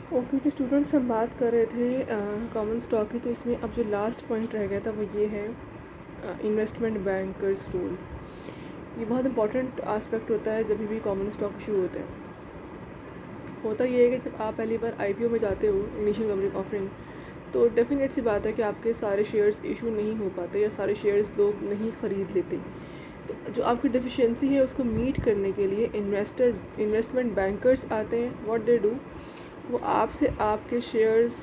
Okay तो students हम बात कर रहे थे कॉमन स्टॉक की। तो इसमें अब जो लास्ट पॉइंट रह गया था वो ये है इन्वेस्टमेंट बैंकर्स रूल। ये बहुत इंपॉर्टेंट आस्पेक्ट होता है जब भी कॉमन स्टॉक इशू होते हैं। होता ये है कि जब आप पहली बार आईपीओ में जाते हो, इनिशियल पब्लिक ऑफरिंग, तो डेफिनेट सी बात है कि आपके सारे शेयर्स इशू नहीं हो पाते या सारे शेयर्स लोग नहीं ख़रीद लेते। तो जो आपकी डेफिशिएंसी है उसको मीट करने के लिए इन्वेस्टमेंट बैंकर्स आते हैं। व्हाट दे डू, वो आपसे आपके शेयर्स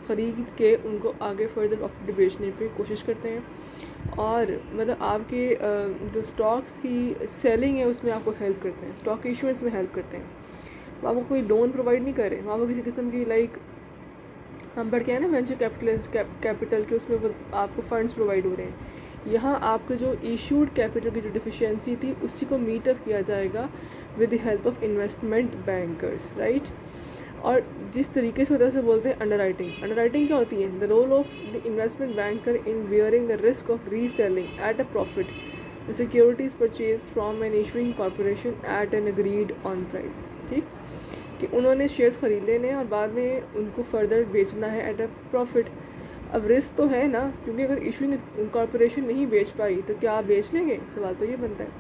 ख़रीद के उनको आगे फर्दर प्रॉफिट बेचने पे कोशिश करते हैं और मतलब आपके जो स्टॉक्स की सेलिंग है उसमें आपको हेल्प करते हैं, स्टॉक इशूएंस में हेल्प करते हैं। वो आपको कोई लोन प्रोवाइड नहीं कर रहे, वो आपको किसी किस्म की हम बढ़ के हैं ना वेंचर कैपिटल के, उसमें वो आपको फंड्स प्रोवाइड हो रहे हैं। यहाँ आपके जो इशूड कैपिटल की जो डिफिशियंसी थी उसी को मीट अप किया जाएगा with the help of investment bankers, right. और जिस तरीके से होता है उसे बोलते हैं अंडरराइटिंग। अंडरराइटिंग क्या होती है? The role of the investment banker in bearing the risk of reselling at a profit the securities purchase from an issuing corporation at an agreed on price. ठीक, कि उन्होंने शेयर्स ख़रीद लेने हैं और बाद में उनको फर्दर बेचना है एट अ प्रॉफिट। अब रिस्क तो है ना, क्योंकि अगर इशूइंग कॉरपोरेशन नहीं बेच पाई तो क्या आप बेच लेंगे? सवाल तो ये बनता है।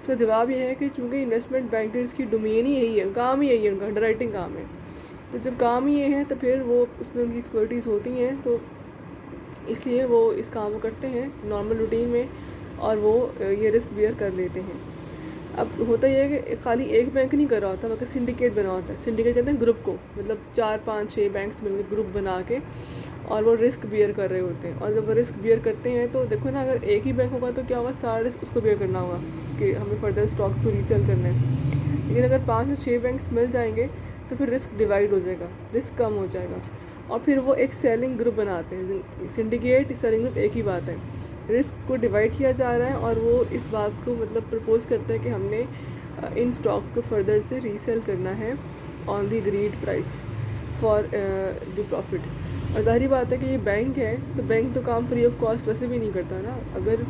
इसका जवाब ये है कि चूँकि इन्वेस्टमेंट बैंकर्स की डोमेन ही यही है, काम ही यही है, उनका अंडरराइटिंग काम है। तो जब काम ही ये है तो फिर वो उसमें उनकी एक्सपर्टीज़ होती हैं, तो इसलिए वो इस काम को करते हैं नॉर्मल रूटीन में और वो ये रिस्क बियर कर लेते हैं। अब होता यह है कि खाली एक बैंक नहीं कर रहा होता, बल्कि सिंडिकेट बना होता है। सिंडिकेट कहते हैं ग्रुप को, मतलब 4 5 6 बैंक्स मिलकर ग्रुप बना के और वो रिस्क बियर कर रहे होते हैं। और जब वो रिस्क बियर करते हैं तो देखो ना, अगर एक ही बैंक होगा तो क्या होगा, सारा रिस्क उसको बियर करना होगा कि हमें फर्दर स्टॉक्स को रीसेल करना है। लेकिन अगर 5 या 6 बैंक्स मिल जाएंगे तो फिर रिस्क डिवाइड हो जाएगा, रिस्क कम हो जाएगा और फिर वो एक सेलिंग ग्रुप बनाते हैं। सिंडिकेट सेलिंग ग्रुप एक ही बात है, रिस्क को डिवाइड किया जा रहा है और वो इस बात को मतलब प्रपोज करता है कि हमने इन स्टॉक्स को फर्दर से रीसेल करना है on the agreed price for the profit. और जाहिर बात है कि ये बैंक है तो बैंक तो काम फ्री ऑफ कॉस्ट वैसे भी नहीं करता ना। अगर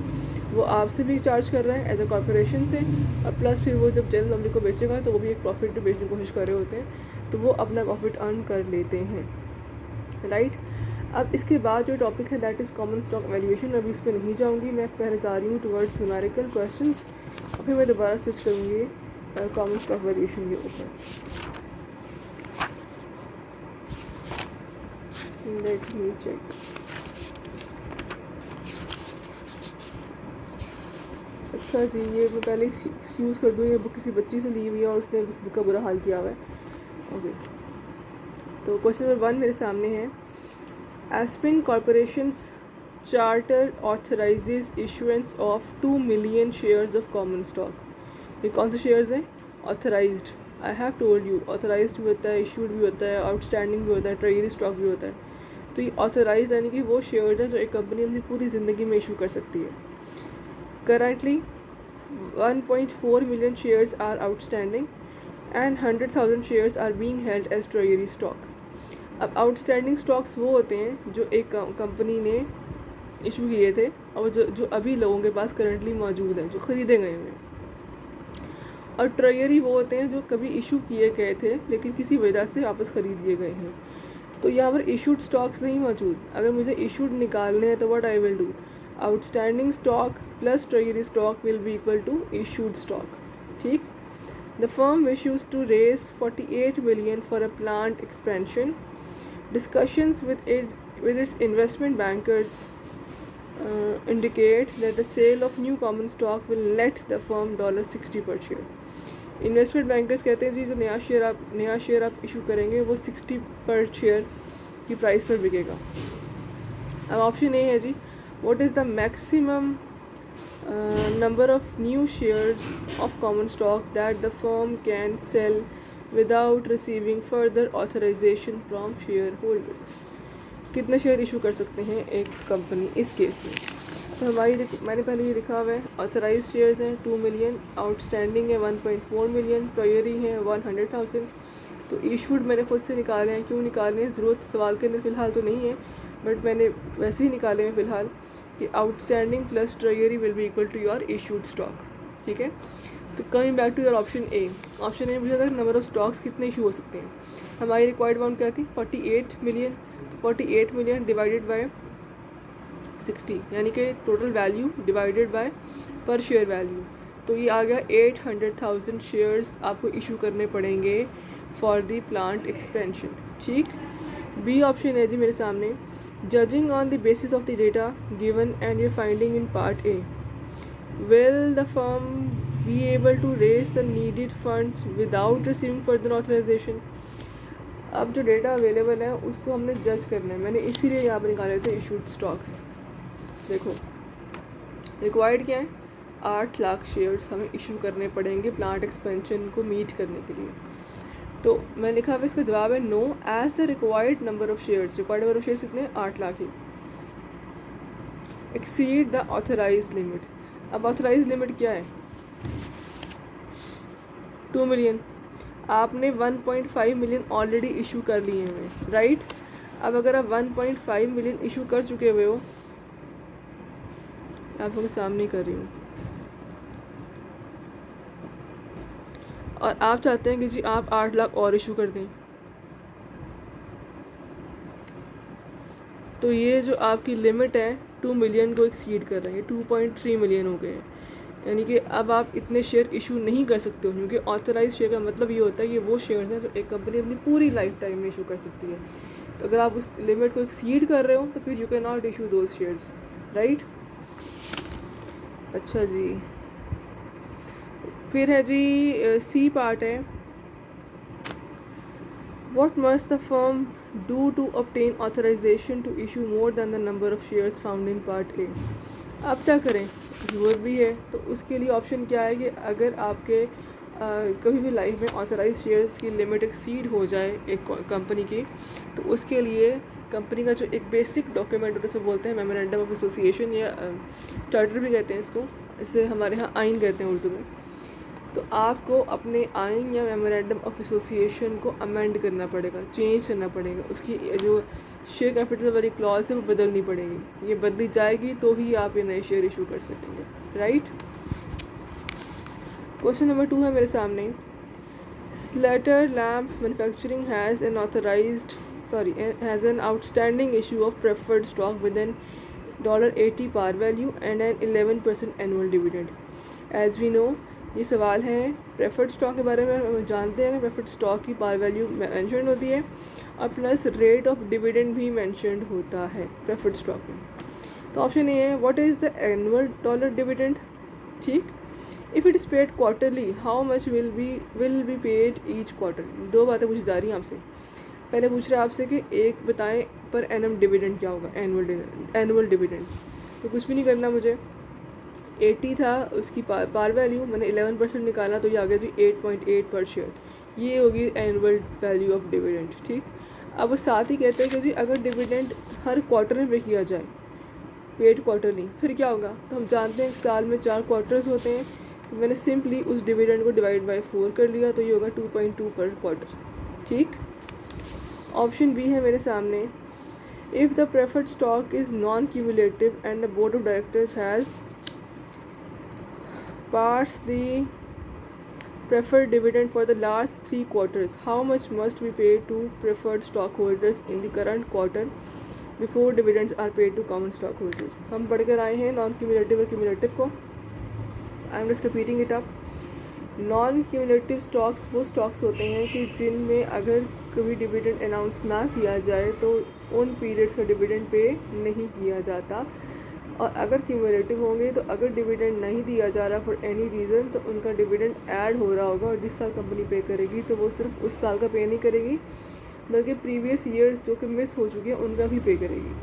वो आपसे भी चार्ज कर रहा है एज अ कॉरपोरेशन से और प्लस फिर वो जब जनरल पब्लिक को बेचेगा तो वो भी एक प्रॉफिट पे बेचने की कोशिश कर रहे होते हैं, तो वो अपना प्रॉफिट अर्न कर लेते हैं, राइट। अब इसके बाद जो टॉपिक है that is common stock valuation. अभी इस पर नहीं जाऊँगी, मैं पहले जा रही हूँ टुवर्ड्स न्यूमेरिकल क्वेश्चंस और फिर मैं दोबारा स्विच करूँगी कॉमन स्टॉक वैल्यूएशन के ऊपर। Let me check. अच्छा जी, ये मैं पहले एक्सक्यूज़ कर दूँ, ये बुक किसी बच्ची से ली हुई है और उसने उस बुक का बुरा हाल किया हुआ है। ओके, तो क्वेश्चन नंबर 1 मेरे सामने है। Aspen corporation's charter authorises issuance of 2 million shares of common stock. ये कौन से शेयर्स हैं? Authorised. I have told you, authorised भी होता है, इशूड भी होता है, आउटस्टैंडिंग भी होता है, ट्रेजरी स्टॉक भी होता है। तो ये ऑथराइज्ड यानी कि वो शेयर्स हैं जो एक कंपनी अपनी पूरी ज़िंदगी में इशू कर सकती है। Currently 1.4 million shares are outstanding and 100,000 shares are being held as treasury stock. अब आउटस्टैंडिंग स्टॉक्स वो होते हैं जो एक कंपनी ने इशू किए थे और जो अभी लोगों के पास करंटली मौजूद हैं, जो ख़रीदे गए हुए हैं। और ट्रेजरी वो होते हैं जो कभी इशू किए गए थे लेकिन किसी वजह से वापस ख़रीद दिए गए हैं। तो यहाँ पर इशूड स्टॉक्स नहीं मौजूद। अगर मुझे इशूड निकालने हैं तो what I will do, outstanding stock plus treasury stock will be equal to issued stock. ठीक, the firm wishes to raise 48 million for a plant expansion. Discussions with its investment bankers indicate that the sale of new common stock will net the firm $60 per share. Investment bankers कहते हैं जी जो नया share आप issue करेंगे वो 60 पर share की price पर बिकेगा। अब ऑप्शन ए है जी, what is the maximum number of new shares of common stock that the firm can sell without receiving further authorisation from share holders. कितने शेयर इशू कर सकते हैं एक कंपनी इस केस में? तो मैंने पहले ये लिखा हुआ है, ऑथराइज शेयर्स हैं 2 मिलियन, आउटस्टैंडिंग है 1.4 मिलियन, ट्रेजरी है 100,000। तो इशूड मैंने खुद से निकाले हैं। क्यों निकाले हैं, ज़रूरत सवाल के अंदर फ़िलहाल तो नहीं है, बट मैंने वैसे ही निकाले हैं फ़िलहाल कि outstanding plus treasury will be equal to your issued stock. ठीक है, तो coming back to your option A पूछा था नंबर ऑफ स्टॉक्स कितने इशू हो सकते हैं। हमारी रिक्वायर्ड अमाउंट क्या थी 48 मिलियन। 48 मिलियन डिवाइडेड बाय 60 यानी कि टोटल वैल्यू डिवाइडेड बाय पर शेयर वैल्यू, तो ये आ गया 800,000 शेयर्स आपको इशू करने पड़ेंगे फॉर द प्लांट एक्सपेंशन। ठीक। बी ऑप्शन है जी मेरे सामने, judging on the basis of the data given and your finding in part A will the firm be able to raise the needed funds without receiving further authorization। अब जो data available है उसको हमने जज करना है, मैंने इसीलिए यहाँ पर निकाले थे इशूड स्टॉक्स। देखो रिक्वायर्ड क्या है, 8 लाख शेयर्स हमें इशू करने पड़ेंगे प्लांट एक्सपेंशन को मीट करने के लिए। तो मैं लिखा हुआ इसका जवाब है no, as the required number of shares, required number of shares कितने 8 लाख ही, एक्सीड द ऑथराइज लिमिट। अब ऑथराइज लिमिट क्या है 2 मिलियन, आपने 1.5 मिलियन ऑलरेडी इशू कर लिए हुए, राइट। अब अगर आप 1.5 मिलियन इशू कर चुके हुए हो, आप लोगों के सामने कर रही हूँ, और आप चाहते हैं कि जी आप 8 लाख और इशू कर दें, तो ये जो आपकी लिमिट है 2 मिलियन को एक्सीड कर रहे हैं, 2.3 मिलियन हो गए हैं। यानी कि अब आप इतने शेयर इशू नहीं कर सकते हो, क्योंकि ऑथराइज शेयर का मतलब ये होता है कि वो शेयर हैं जो एक कंपनी अपनी पूरी लाइफ टाइम में इशू कर सकती है। तो अगर आप उस लिमिट को एक्सीड कर रहे हो तो फिर you can not issue those shares, right. अच्छा जी, फिर है जी सी पार्ट है, What must the firm do to obtain authorization to issue more than the number of shares found in Part A। अब क्या करें, ज़रूरत भी है, तो उसके लिए ऑप्शन क्या है कि अगर आपके कभी भी लाइफ में ऑथराइज शेयर्स की लिमिट एक्सीड हो जाए एक कंपनी की, तो उसके लिए कंपनी का जो एक बेसिक डॉक्यूमेंट उसे बोलते हैं मेमोरेंडम ऑफ एसोसिएशन या चार्टर भी कहते हैं इसको, इसे हमारे यहाँ आइन कहते हैं उर्दू में। तो आपको अपने आइन या मेमोरेंडम ऑफ एसोसिएशन को अमेंड करना पड़ेगा, चेंज करना पड़ेगा, उसकी जो शेयर कैपिटल वाली क्लॉज है वो बदलनी पड़ेगी, ये बदली जाएगी तो ही आप ये नए शेयर इशू कर सकेंगे, राइट। क्वेश्चन नंबर 2 है मेरे सामने, Slater lamp manufacturing has an outstanding issue of preferred stock with an $80 par value and an 11% annual dividend. As we know, ये सवाल है प्रेफर्ड स्टॉक के बारे में। हम जानते हैं कि प्रेफर्ड स्टॉक की पार वैल्यू मेंशन होती है और प्लस रेट ऑफ डिविडेंड भी मेंशन होता है प्रेफर्ड स्टॉक में। तो ऑप्शन ए है, what is the annual dollar dividend. ठीक। If it is paid quarterly, how much will be paid each quarter. दो बातें पूछी जा रही हैं आपसे। पहले पूछ रहे हैं आपसे कि एक बताएं पर एनम डिविडेंड क्या होगा, एनुअल डिविडेंड। तो कुछ भी नहीं करना मुझे, 80 था उसकी पार वैल्यू, मैंने 11% निकाला तो ये आ गया जी 8.8 पर शेयर, ये होगी एनुअल वैल्यू ऑफ डिविडेंड। ठीक। अब वो साथ ही कहते हैं कि जी अगर डिविडेंड हर क्वार्टर में पे किया जाए, पेड क्वार्टरली, फिर क्या होगा। तो हम जानते हैं साल में 4 क्वार्टर्स होते हैं, तो मैंने सिंपली उस डिविडेंड को डिवाइड बाय 4 कर लिया, तो ये होगा 2.2 पर क्वार्टर। ठीक। ऑप्शन बी है मेरे सामने, if the preferred stock is non cumulative and the board of directors has pass the preferred dividend for the last 3 quarters, how much must be paid to preferred stockholders in the current quarter before dividends are paid to common stockholders। हम पढ़ कर आए हैं non cumulative और cumulative को, I am just repeating it up. Non cumulative stocks वो stocks होते हैं कि जिनमें अगर कभी डिविडेंड अनाउंस ना किया जाए तो उन पीरियड्स का डिविडेंड पे नहीं किया जाता, और अगर क्यूमुलेटिव होंगे तो अगर डिविडेंड नहीं दिया जा रहा फॉर एनी रीज़न तो उनका डिविडेंड ऐड हो रहा होगा, और जिस साल कंपनी पे करेगी तो वो सिर्फ उस साल का पे नहीं करेगी बल्कि प्रीवियस ईयर्स जो कि मिस हो चुके हैं उनका भी पे करेगी।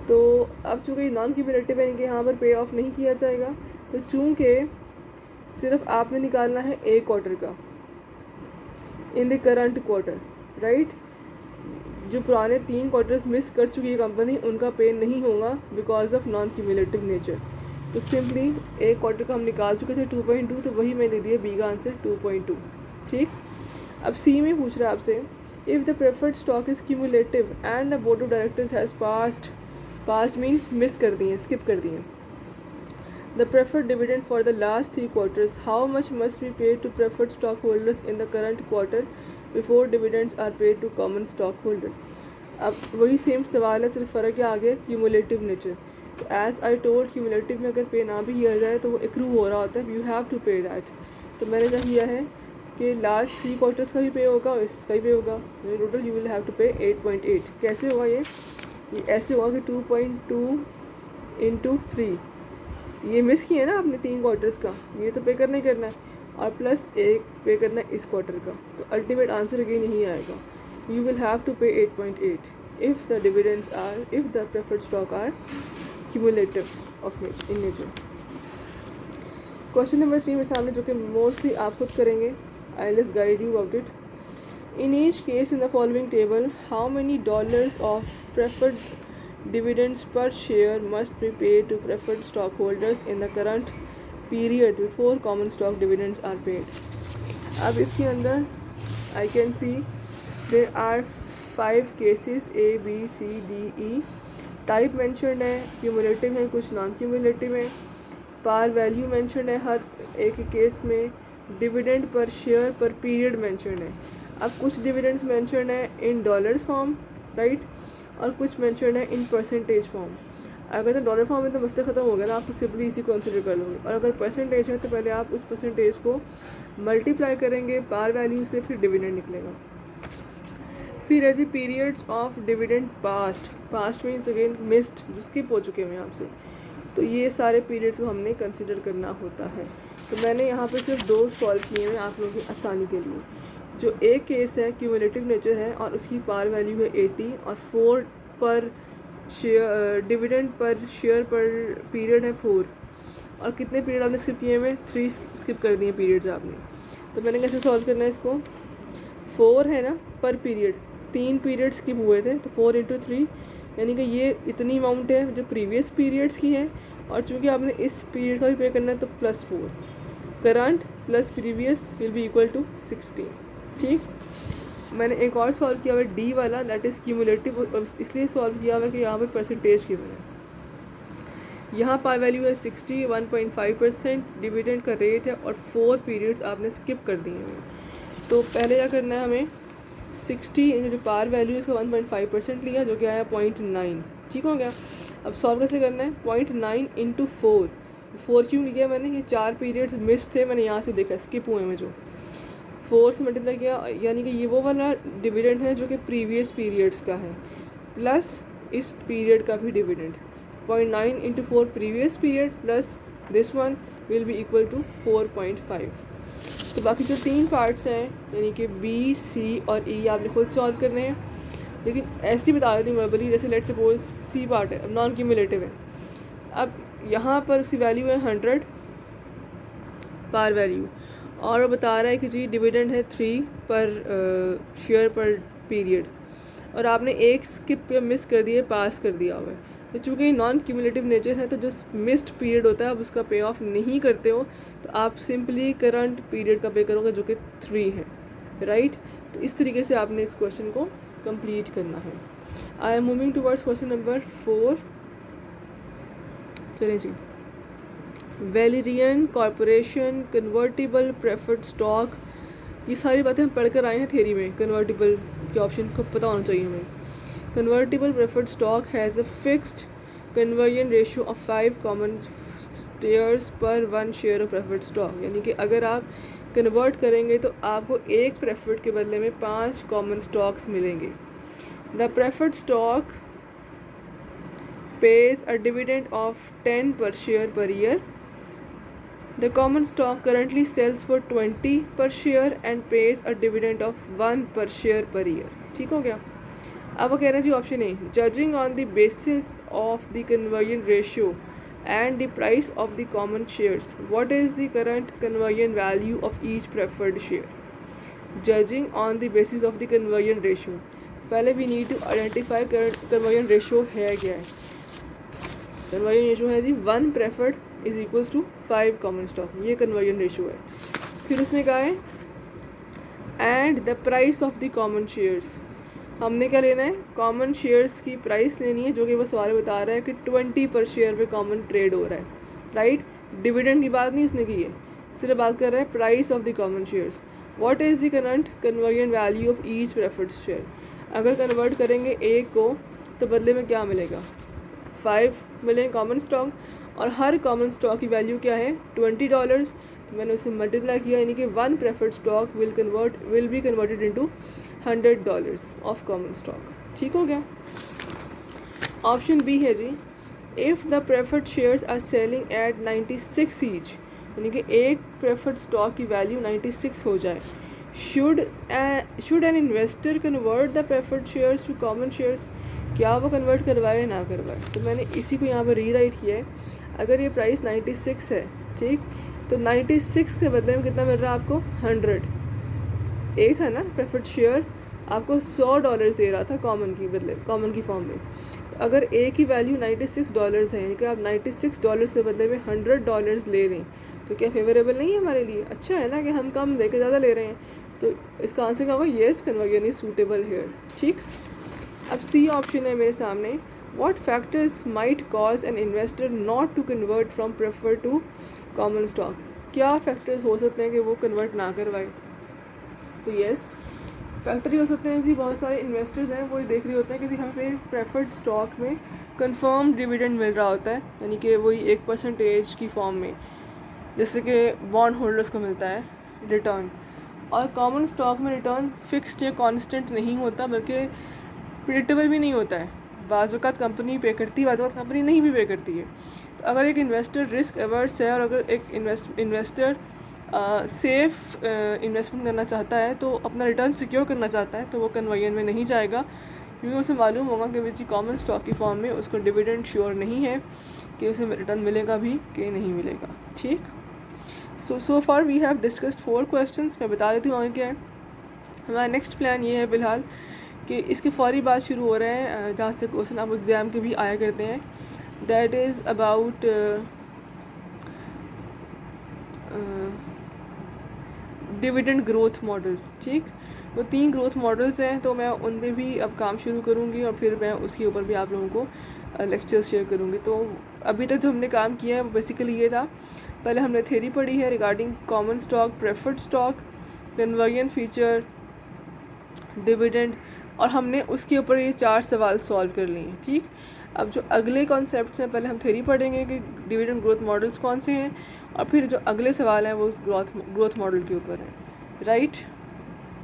तो अब चूँकि नॉन क्यूमुलेटिव है, इनके यहाँ पर पे ऑफ नहीं किया जाएगा, तो चूँकि सिर्फ आपने निकालना है एक क्वार्टर का in the current quarter, right. जो पुराने 3 क्वार्टर्स मिस कर चुकी है कंपनी उनका पे नहीं होगा because of non cumulative nature. तो सिंपली एक क्वार्टर का हम निकाल चुके थे 2.2, तो वही मैं ले दिया बी का आंसर 2.2। ठीक। अब सी में पूछ रहा है आपसे, if the preferred stock is cumulative and the board of directors has past means miss कर दिए, स्किप कर दिए, The preferred dividend for the last 3 quarters. How much must be paid to preferred stockholders in the current quarter before dividends are paid to common stockholders? अब वही same सवाल है, सिर्फ फ़र्क क्या आ गया, क्यूमुलेटिव नेचर। तो एज़ आई टोल्ड, क्यूमुलेटिव में अगर पे ना भी किया जाए तो वो एक्रू हो रहा होता है, यू हैव टू पे दैट। तो मैंने क्या किया है कि लास्ट 3 क्वार्टर्स का भी पे होगा और इसका भी पे होगा, total you will have to pay 8.8। कैसे होगा ये ऐसे होगा कि 2.2 इंटू 3, ये मिस किया है ना आपने 3 क्वार्टर्स का, ये तो पे करना ही करना है, और प्लस 1 पे करना है इस क्वार्टर का, तो अल्टीमेट आंसर अगेन यही आएगा, you will have to pay 8.8 if the dividends are, if the preferred stock are cumulative of in nature. Question number 3 मेरे सामने, जो कि मोस्टली आप खुद करेंगे, I just guide you about it. In each case in the following table, how many dollars of preferred dividends per share must be paid to preferred stockholders in the current period before common stock dividends are paid? अब इसके अंदर I can see there are 5 cases A, B, C, D, E. Type mentioned है, cumulative है, कुछ non cumulative है, par value mentioned है हर एक case में, डिविडेंड पर शेयर पर पीरियड मेंशनड है। अब कुछ डिविडेंड्स मेंशनड है इन डॉलर्स फॉर्म, राइट, और कुछ मेंशनड है इन परसेंटेज फॉर्म। अगर तो डॉलर फॉर्म में तो मसला ख़त्म हो गया ना, आप तो सिंपली इसी कंसिडर कर लोगे, और अगर परसेंटेज है तो पहले आप उस परसेंटेज को मल्टीप्लाई करेंगे पार वैल्यू से, फिर डिविडेंड निकलेगा। फिर है जी periods of dividend passed, passed means again missed, जो स्किप हो चुके हैं आपसे, तो ये सारे पीरियड्स को हमने कंसिडर करना होता है। तो मैंने यहाँ पे सिर्फ 2 सॉल्व किए हैं आप लोगों की आसानी के लिए। जो एक केस है क्यूमुलेटिव नेचर है और उसकी पार वैल्यू है 80 और 4 पर शेयर, डिविडेंड पर शेयर पर पीरियड है 4, और कितने पीरियड आपने स्किप किए हुए, 3 स्किप कर दिए पीरियड्स आपने। तो मैंने कैसे सॉल्व करना है इसको, 4 है ना पर पीरियड, 3 पीरियड स्किप हुए थे, तो 4 इंटू 3, यानी कि ये इतनी अमाउंट है जो प्रीवियस पीरियड्स की है, और चूँकि आपने इस पीरियड का भी पे करना है तो +4, current plus previous will be equal to 16। ठीक, मैंने एक और सॉल्व किया हुआ है डी वाला, दैट इज़ क्यूमुलेटिव, इसलिए सॉल्व किया हुआ है कि यहाँ पे परसेंटेज गिवन है, यहाँ पार वैल्यू है 60, 1.5% डिविडेंड का रेट है, और 4 पीरियड्स आपने स्किप कर दिए हैं। तो पहले क्या करना है हमें, 60 जो पार वैल्यू इसका 1.5% लिया, जो कि आया 0.9, ठीक हो गया। अब सॉल्व कैसे करना है, 0.9 इंटू 4 क्यों लिया मैंने, ये 4 पीरियड्स मिस थे, मैंने यहाँ से देखा स्किप हुए में, जो 4 से मल्टीप्लाई किया, यानी कि ये वो वाला डिविडेंड है जो कि प्रीवियस पीरियड्स का है, प्लस इस पीरियड का भी dividend, 0.9 into 4 previous period plus this one will be equal to 4.5। तो बाकी जो 3 पार्ट्स हैं यानी कि बी, सी और ई आपने खुद सॉल्व करने हैं, लेकिन ऐसे ही बता देती हूँ वर्बली, जैसे लेट सपोज सी पार्ट है, अब नॉन क्यूमुलेटिव है, अब यहाँ पर उसकी वैल्यू है 100 पार वैल्यू, और वो बता रहा है कि जी डिविडेंड है 3 पर शेयर पर पीरियड, और आपने एक स्किप पे मिस कर दिया, पास कर दिया हुआ है। तो चूँकि नॉन क्यूमुलेटिव नेचर है, तो जो मिस्ड पीरियड होता है आप उसका पे ऑफ नहीं करते हो, तो आप सिंपली करंट पीरियड का पे करोगे जो कि 3 है, राइट। तो इस तरीके से आपने इस क्वेश्चन को कंप्लीट करना है। I am moving towards question number 4। चलें जी, Valerian corporation, convertible preferred stock, ये सारी बातें हम पढ़ कर आए हैं थ्योरी में, कन्वर्टिबल के ऑप्शन को पता होना चाहिए हमें। Convertible preferred stock has a fixed conversion ratio of 5 common shares पर 1 शेयर ऑफ प्रेफर्ड स्टॉक, यानी कि अगर आप कन्वर्ट करेंगे तो आपको एक प्रेफर्ड के बदले में 5 कॉमन स्टॉक्स मिलेंगे। The preferred stock pays a dividend of 10 per share per year. The common stock currently sells for 20 per share and pays a dividend of 1 per share per year. ठीक हो गया। अब वो कह रहे हैं जी option A, judging on the basis of the conversion ratio and the price of the common shares, what is the current conversion value of each preferred share? Judging on the basis of the conversion ratio, पहले we need to identify current conversion ratio है क्या है। Conversion ratio है जी 1 preferred is equals to 5 common stock, ये conversion ratio है। फिर उसने कहा है and the price of the common shares, हमने क्या लेना है, कॉमन शेयर्स की प्राइस लेनी है, जो कि वो सवाल बता रहा है कि 20 पर शेयर पे कॉमन ट्रेड हो रहा है, राइट। डिविडेंड की बात नहीं उसने की है, सिर्फ बात कर रहा है price of the common shares. What is the current conversion value of each preferred share. अगर कन्वर्ट करेंगे ए को तो बदले में क्या मिलेगा, 5 मिलेंगे कॉमन स्टॉक, और हर कॉमन स्टॉक की वैल्यू क्या है, $20। तो मैंने उसे मल्टीप्लाई किया, यानी कि 1 preferred stock will be converted into $100 of common stock. ठीक हो गया। ऑप्शन बी है जी, if the preferred shares are selling at 96 each, यानी कि एक प्रेफर्ड स्टॉक की वैल्यू 96 हो जाए, should an investor convert the preferred shares to common shares, क्या वो कन्वर्ट करवाए या ना करवाए। तो मैंने इसी को यहाँ पर रीराइट किया है। अगर ये प्राइस 96 है, ठीक, तो 96 के बदले में कितना मिल रहा है आपको, 100। एक था ना प्रेफर्ड शेयर, आपको $100 दे रहा था कॉमन की बदले, कॉमन की फॉर्म में। तो अगर ए की वैल्यू $96 है, यानी कि आप $96 के बदले में $100 ले लें, तो क्या फेवरेबल नहीं है हमारे लिए। अच्छा है ना कि हम कम लेके ज़्यादा ले रहे हैं। तो इसका आंसर क्या होगा, yes conversion is suitable here. ठीक। अब सी ऑप्शन है मेरे सामने, what factors might cause an investor not to convert from prefer to common stock. क्या फैक्टर्स हो सकते हैं कि वो कन्वर्ट ना करवाए। तो येस, फैक्टर ही हो सकते हैं जी। बहुत सारे इन्वेस्टर्स हैं, वो देख रहे होते हैं कि जी हमें प्रेफर्ड स्टॉक में कंफर्म डिविडेंड मिल रहा होता है, यानी कि वही 1% की फॉर्म में, जैसे कि बॉन्ड होल्डर्स को मिलता है रिटर्न। और कॉमन स्टॉक में रिटर्न फिक्स्ड या कांस्टेंट नहीं होता, बल्कि प्रिडिक्टेबल भी नहीं होता है। बाज़ वक़्त कंपनी पे करती है, बाज़ वक़्त कंपनी नहीं भी पे करती है। तो अगर एक इन्वेस्टर रिस्क एवर्स है और अगर एक इन्वेस्टर सेफ इन्वेस्टमेंट करना चाहता है, तो अपना रिटर्न सिक्योर करना चाहता है, तो वो कन्वर्जन में नहीं जाएगा, क्योंकि उसे मालूम होगा कि विच कॉमन स्टॉक की फॉर्म में उसको डिविडेंड श्योर नहीं है कि उसे रिटर्न मिलेगा भी कि नहीं मिलेगा। ठीक। So far we have discussed 4 questions. मैं बता देती हूँ और क्या है हमारा नेक्स्ट प्लान। ये है फ़िलहाल कि इसके फौरी बाद शुरू हो रहे हैं जहाँ से क्वेश्चन आप एग्ज़ाम के भी आया करते हैं, that is about dividend growth model. ठीक, वो 3 ग्रोथ मॉडल्स हैं, तो मैं उन पे भी अब काम शुरू करूँगी और फिर मैं उसके ऊपर भी आप लोगों को लेक्चर्स शेयर करूँगी। तो अभी तक जो हमने काम किया है वो बेसिकली ये था, पहले हमने थ्योरी पढ़ी है regarding common stock, preferred stock, conversion feature, dividend, और हमने उसके ऊपर ये 4 सवाल सॉल्व कर लिए हैं। ठीक, अब जो अगले कॉन्सेप्ट्स हैं, पहले हम थ्योरी पढ़ेंगे कि डिविडेंड ग्रोथ मॉडल्स कौन से हैं, और फिर जो अगले सवाल हैं वो उस ग्रोथ मॉडल के ऊपर हैं। राइट।